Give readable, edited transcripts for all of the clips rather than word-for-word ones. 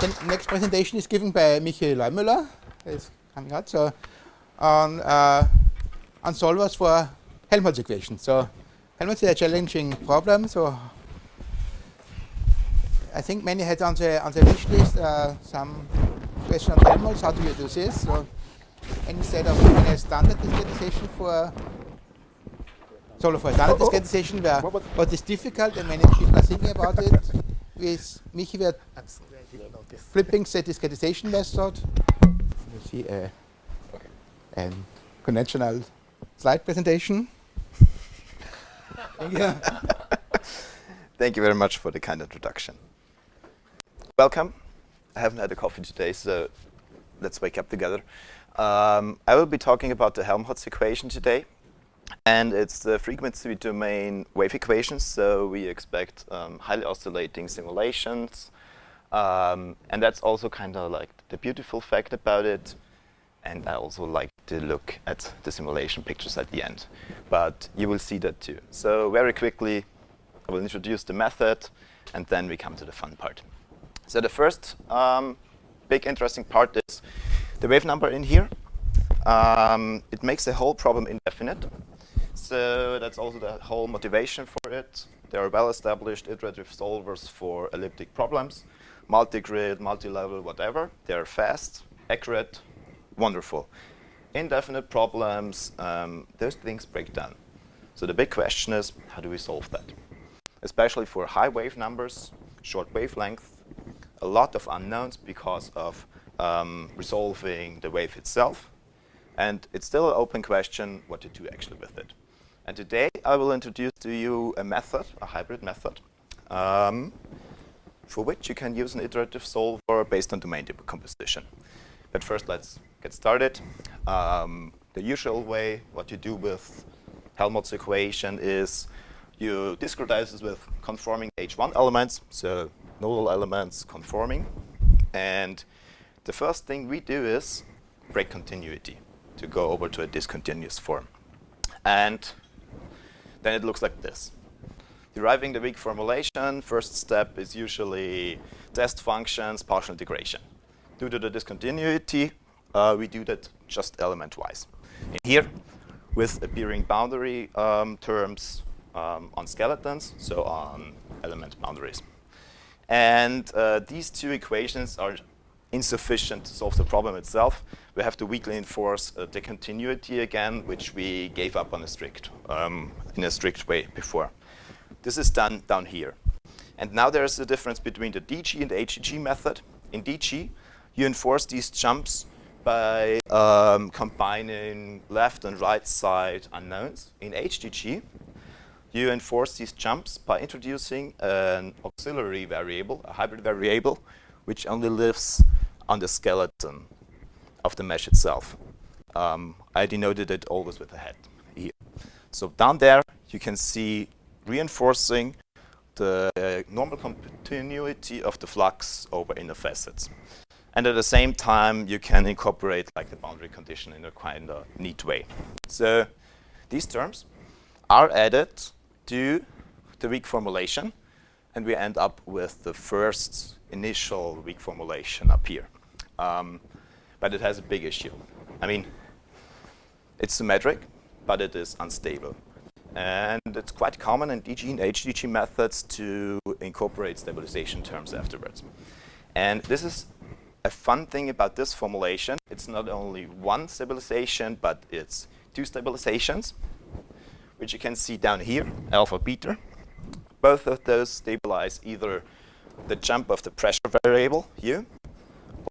The next presentation is given by Leumüllers. It's coming out. So on solvers for Helmholtz equations. So Helmholtz is a challenging problem. So I think many had on the wish list some question on Helmholtz. How do you do this? So instead of doing a standard discretization for discretization, where what is difficult and many people are thinking about it, with Michi we are flipping the discretization method. You see a conventional slide presentation. Thank you. Thank you very much for the kind introduction. Welcome. I haven't had a coffee today, so let's wake up together. I will be talking about the Helmholtz equation today, and it's the frequency domain wave equations. So we expect highly oscillating simulations, and that's also kind of like the beautiful fact about it. And I also like to look at the simulation pictures at the end, but you will see that too. So very quickly, I will introduce the method, and then we come to the fun part. So the first big interesting part is the wave number in here. It makes the whole problem indefinite. So that's also the whole motivation for it. There are well-established iterative solvers for elliptic problems, multi-grid, multi-level, whatever. They're fast, accurate, wonderful. Indefinite problems, those things break down. So the big question is, how do we solve that? Especially for high wave numbers, short wavelength, a lot of unknowns because of resolving the wave itself. And it's still an open question what to do actually with it. And today I will introduce to you a method, a hybrid method, for which you can use an iterative solver based on domain decomposition. But first let's get started. The usual way what you do with Helmholtz equation is you discretize this with conforming H1 elements, so nodal elements conforming. And the first thing we do is break continuity to go over to a discontinuous form. And then it looks like this. Deriving the weak formulation, first step is usually test functions, partial integration. Due to the discontinuity, we do that just element-wise. In here, with appearing boundary terms on skeletons, so on element boundaries. And these two equations are insufficient to solve the problem itself. We have to weakly enforce the continuity again, which we gave up on in a strict way before. This is done down here. And now there is a difference between the DG and the HGG method. In DG, you enforce these jumps by combining left and right side unknowns. In HGG, you enforce these jumps by introducing an auxiliary variable, a hybrid variable, which only lives on the skeleton of the mesh itself. I denoted it always with a head here. So down there, you can see reinforcing the normal continuity of the flux over inner facets. And at the same time, you can incorporate like the boundary condition in a kind of neat way. So these terms are added to the weak formulation, and we end up with the first initial weak formulation up here. But it has a big issue. I mean, it's symmetric, but it is unstable. And it's quite common in DG and HGG methods to incorporate stabilization terms afterwards. And this is a fun thing about this formulation. It's not only one stabilization, but it's two stabilizations, which you can see down here, alpha, beta. Both of those stabilize either the jump of the pressure variable, U,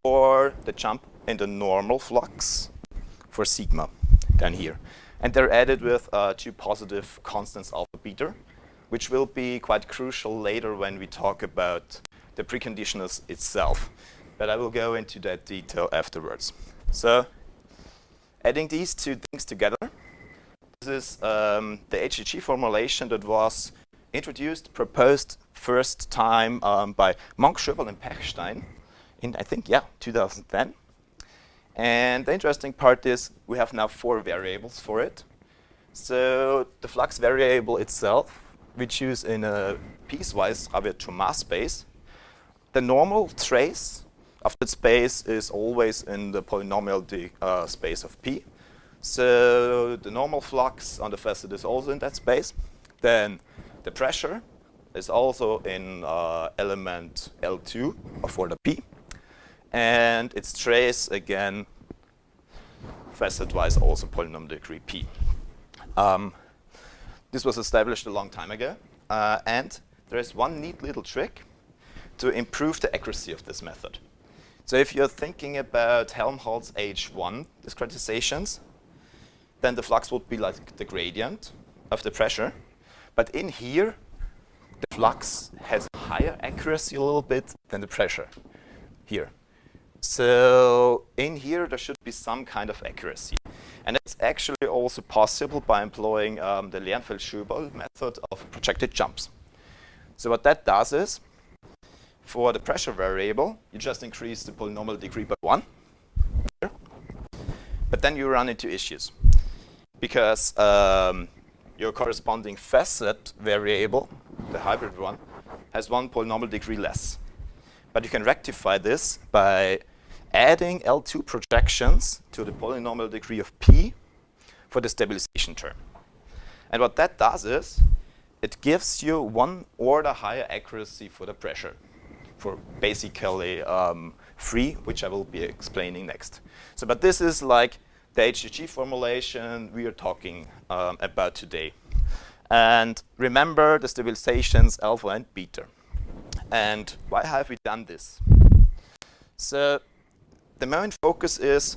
or the jump in the normal flux for sigma, down here. And they're added with two positive constants, alpha, beta, which will be quite crucial later when we talk about the preconditionals itself. But I will go into that detail afterwards. So adding these two things together, this is the HGG formulation that was introduced, proposed first time by Monk, Schöberl, and Pechstein in, I think, 2010. And the interesting part is we have now 4 variables for it. So the flux variable itself, we choose in a piecewise Rabiot-Thomas space. The normal trace of that space is always in the polynomial space of P. So the normal flux on the facet is also in that space. Then the pressure is also in element L2 of order P. And its trace, again, facet-wise also polynomial degree P. This was established a long time ago. And there is one neat little trick to improve the accuracy of this method. So if you're thinking about Helmholtz H1 discretizations, then the flux would be like the gradient of the pressure. But in here, the flux has higher accuracy a little bit than the pressure here. So in here, there should be some kind of accuracy. And it's actually also possible by employing the Lernfeld-Schubel method of projected jumps. So what that does is, for the pressure variable, you just increase the polynomial degree by 1. Here. But then you run into issues. Because your corresponding facet variable, the hybrid one, has 1 polynomial degree less. But you can rectify this by adding L2 projections to the polynomial degree of P for the stabilization term. And what that does is, it gives you 1 order higher accuracy for the pressure, for basically free, which I will be explaining next. So, but this is like the HGG formulation we are talking about today. And remember the stabilizations alpha and beta. And why have we done this? So the main focus is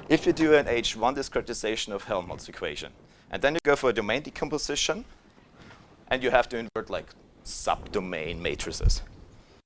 if you do an H1 discretization of Helmholtz equation, and then you go for a domain decomposition, and you have to invert like subdomain matrices.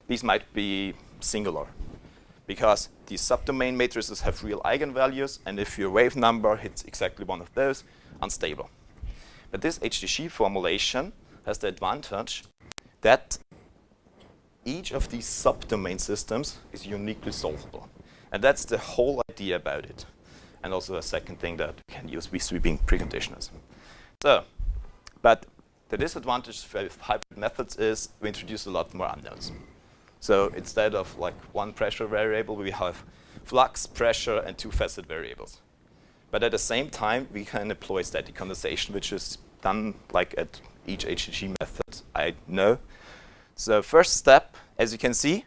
These might be singular, because these subdomain matrices have real eigenvalues, and if your wave number hits exactly one of those, unstable. But this HGG formulation has the advantage that each of these subdomain systems is uniquely solvable. And that's the whole idea about it. And also a second thing that we can use with sweeping preconditioners. So, but the disadvantage with hybrid methods is we introduce a lot more unknowns. So instead of like 1 pressure variable, we have flux, pressure, and 2 facet variables. But at the same time, we can employ static condensation, which is done like at each HGG method I know. So first step, as you can see,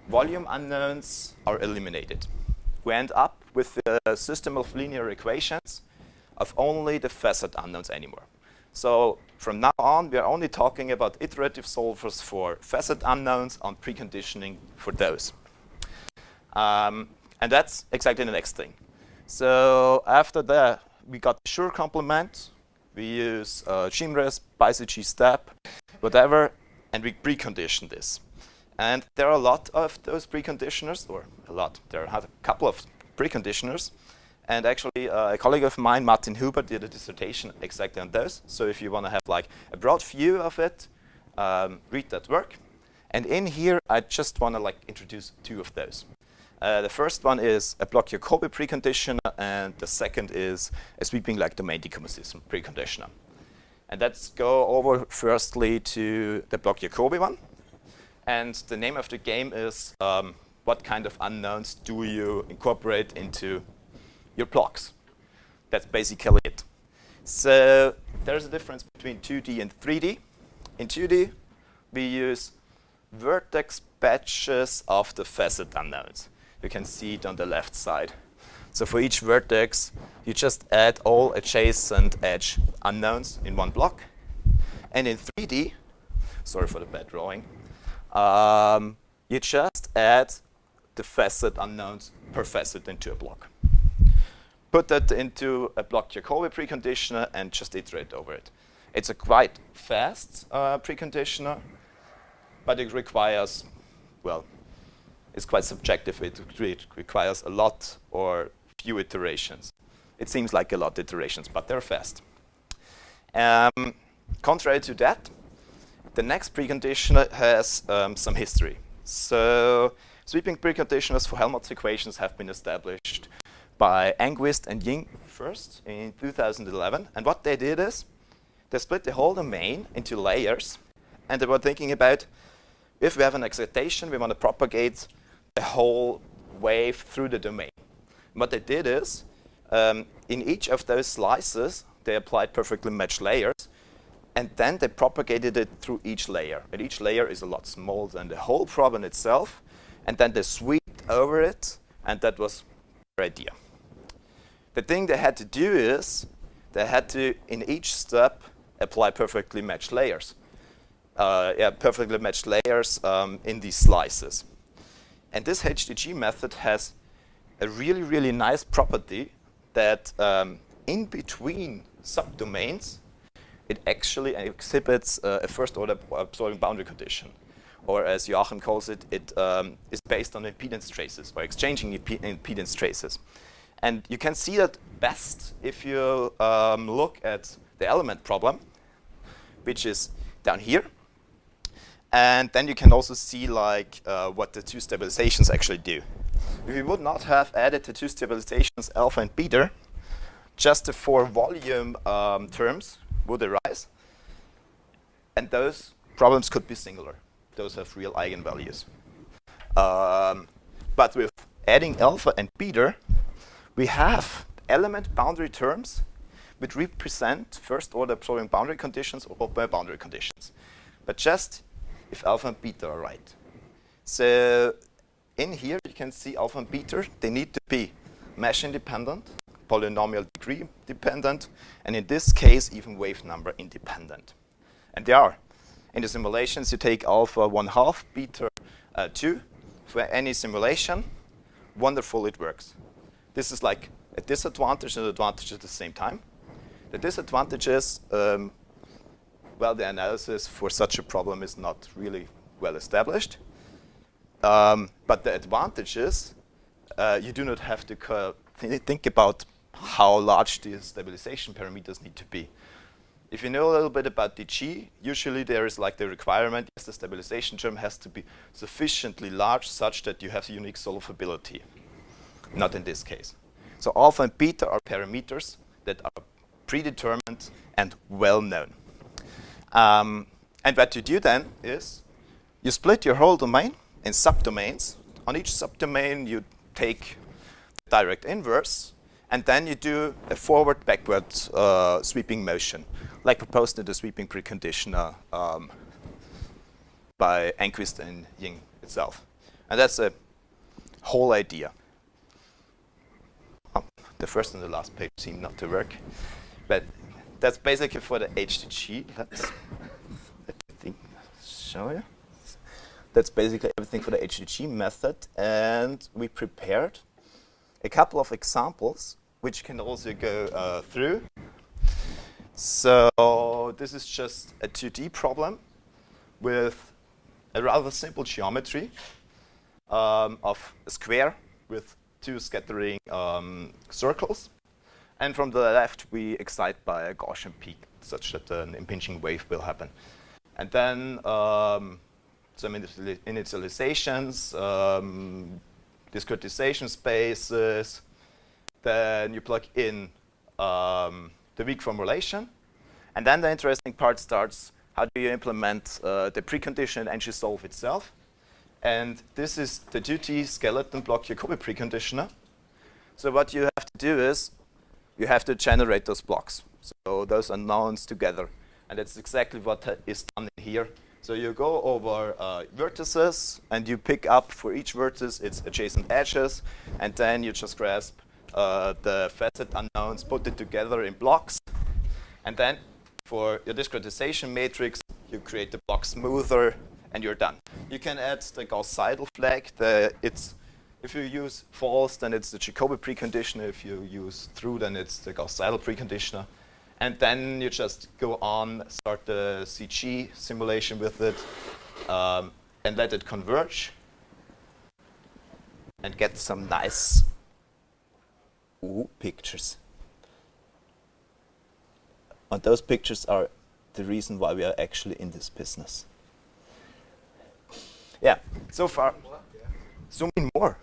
volume unknowns are eliminated. We end up with a system of linear equations of only the facet unknowns anymore. So from now on, we are only talking about iterative solvers for facet unknowns on preconditioning for those. And that's exactly the next thing. So after that, we got the Schur complement. We use Gimres, BiCG step, whatever, and we precondition this. And there are a lot of those preconditioners, or a lot. There are a couple of preconditioners. And actually, a colleague of mine, Martin Huber, did a dissertation exactly on those. So if you want to have like a broad view of it, read that work. And in here, I just want to like introduce 2 of those. The first one is a Bloch-Jacobi preconditioner, and the second is a sweeping like domain decomposition preconditioner. And let's go over firstly to the Bloch-Jacobi one. And the name of the game is what kind of unknowns do you incorporate into your blocks. That's basically it. So there's a difference between 2D and 3D. In 2D, we use vertex patches of the facet unknowns. You can see it on the left side. So for each vertex, you just add all adjacent edge unknowns in one block. And in 3D, sorry for the bad drawing, you just add the facet unknowns per facet into a block. Put that into a Bloch-Jacobi preconditioner and just iterate over it. It's a quite fast preconditioner, but it requires, well, it's quite subjective. It requires a lot or few iterations. It seems like a lot of iterations, but they're fast. Contrary to that, the next preconditioner has some history. So sweeping preconditioners for Helmholtz equations have been established by Enquist and Ying first in 2011. And what they did is they split the whole domain into layers. And they were thinking about if we have an excitation we want to propagate a whole wave through the domain. What they did is, in each of those slices, they applied perfectly matched layers, and then they propagated it through each layer. And each layer is a lot smaller than the whole problem itself, and then they swept over it, and that was their idea. The thing they had to do is, they had to, in each step, apply perfectly matched layers. Perfectly matched layers in these slices. And this HDG method has a really, really nice property that in between subdomains, it actually exhibits a first-order absorbing boundary condition. Or as Joachim calls it, it is based on impedance traces, or exchanging impedance traces. And you can see that best if you look at the element problem, which is down here. And then you can also see like what the two stabilizations actually do. If we would not have added the two stabilizations alpha and beta, just the four volume terms would arise. And those problems could be singular. Those have real eigenvalues. But with adding alpha and beta, we have element boundary terms which represent first-order absorbing boundary conditions or open boundary conditions. But just if alpha and beta are right. So in here you can see alpha and beta, they need to be mesh independent, polynomial degree dependent, and in this case even wave number independent. And they are. In the simulations you take alpha 1/2, beta 2 for any simulation. Wonderful, it works. This is like a disadvantage and advantage at the same time. The disadvantage is well, the analysis for such a problem is not really well established. But the advantage is you do not have to think about how large the stabilization parameters need to be. If you know a little bit about DG, usually there is like the requirement, yes, the stabilization term has to be sufficiently large such that you have unique solvability. Not in this case. So alpha and beta are parameters that are predetermined and well known. And what you do then is you split your whole domain in subdomains. On each subdomain you take direct inverse, and then you do a forward-backward sweeping motion, like proposed in the sweeping preconditioner by Enquist and Ying itself. And that's the whole idea. The first and the last page seem not to work, but that's basically for the HDG. Let me show you. That's basically everything for the HDG method, and we prepared a couple of examples which can also go through. So this is just a 2D problem with a rather simple geometry of a square with two scattering circles. And from the left, we excite by a Gaussian peak such that an impinging wave will happen. And then some initializations, discretization spaces. Then you plug in the weak formulation. And then the interesting part starts, how do you implement the precondition in NGSolve itself? And this is the duty skeleton block Jacobi preconditioner. So what you have to do is, you have to generate those blocks. So those are nouns together. And that's exactly what is done in here. So you go over vertices, and you pick up for each vertex its adjacent edges, and then you just grasp the facet unknowns, put it together in blocks. And then for your discretization matrix, you create the block smoother, and you're done. You can add the Gauss-Seidel flag. If you use false, then it's the Jacobi preconditioner. If you use true, then it's the Gauss-Seidel preconditioner. And then you just go on, start the CG simulation with it, and let it converge, and get some nice pictures. And those pictures are the reason why we are actually in this business. Yeah, so far. Zoom in more.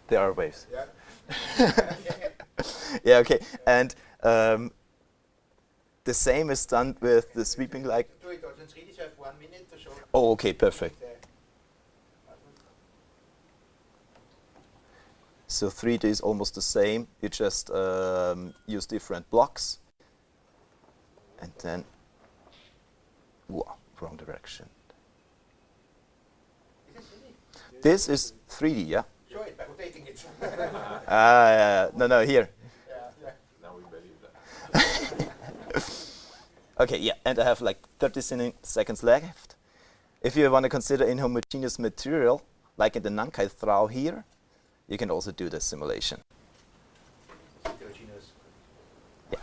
There are waves. Yeah. Yeah. Okay. And the same is done with the sweeping like. Do it also in 3D, so I have 1 minute to show. Oh, okay, perfect. So 3D is almost the same. You just use different blocks. And then, whoa, wrong direction. This is 3D, yeah? Show it by rotating it. No, here. Yeah. Now we believe that. Okay, yeah, and I have like 30 seconds left. If you want to consider inhomogeneous material, like in the Nankai Throw here, you can also do the simulation. Yeah.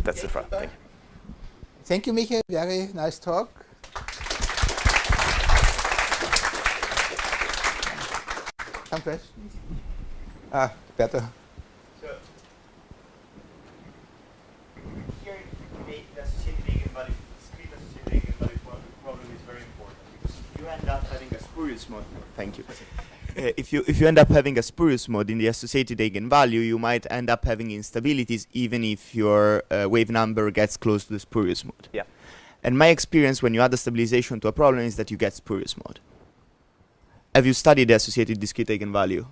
That's the front thing. Thank you, Michael. Very nice talk. Some questions? Better. So, here the associated eigenvalue, discrete associated eigenvalue problem is very important because you end up having a spurious mode. Thank you. If you end up having a spurious mode in the associated eigenvalue, you might end up having instabilities even if your wave number gets close to the spurious mode. Yeah. And my experience when you add a stabilization to a problem is that you get spurious mode. Have you studied the associated discrete eigenvalue?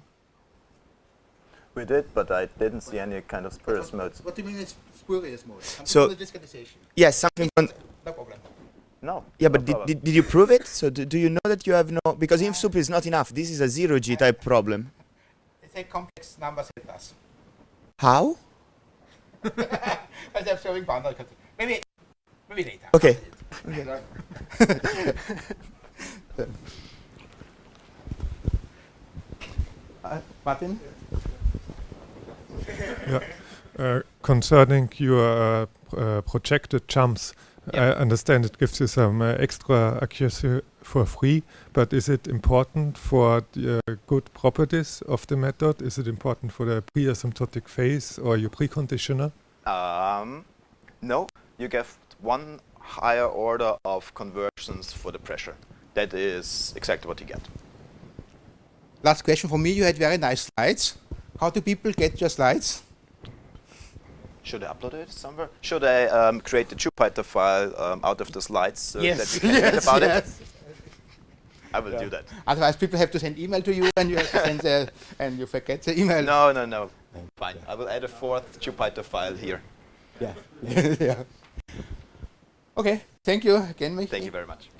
We did, but I didn't see any kind of spurious modes. What do you mean it's spurious mode? Something So- with discretization. Yes, something from... No problem. No. Yeah, no but problem. did you prove it? So do you know that you have no... Because inf sup is not enough. This is a 0G type problem. It's a complex number set plus. How? As I'm showing boundary condition. Maybe later. Okay. Martin? Concerning your projected jumps, I understand it gives you some extra accuracy for free, but is it important for the good properties of the method? Is it important for the pre-asymptotic phase or your preconditioner? No, you get one higher order of conversions for the pressure. That is exactly what you get. Last question for me. You had very nice slides. How do people get your slides? Should I upload it somewhere? Should I create the Jupyter file out of the slides so that you can read about it? I will do that. Otherwise, people have to send email to you, and you have to send and you forget the email. No. Fine. I will add a fourth Jupyter file here. Yeah. Yeah. Okay. Thank you again, Michael. Thank you very much.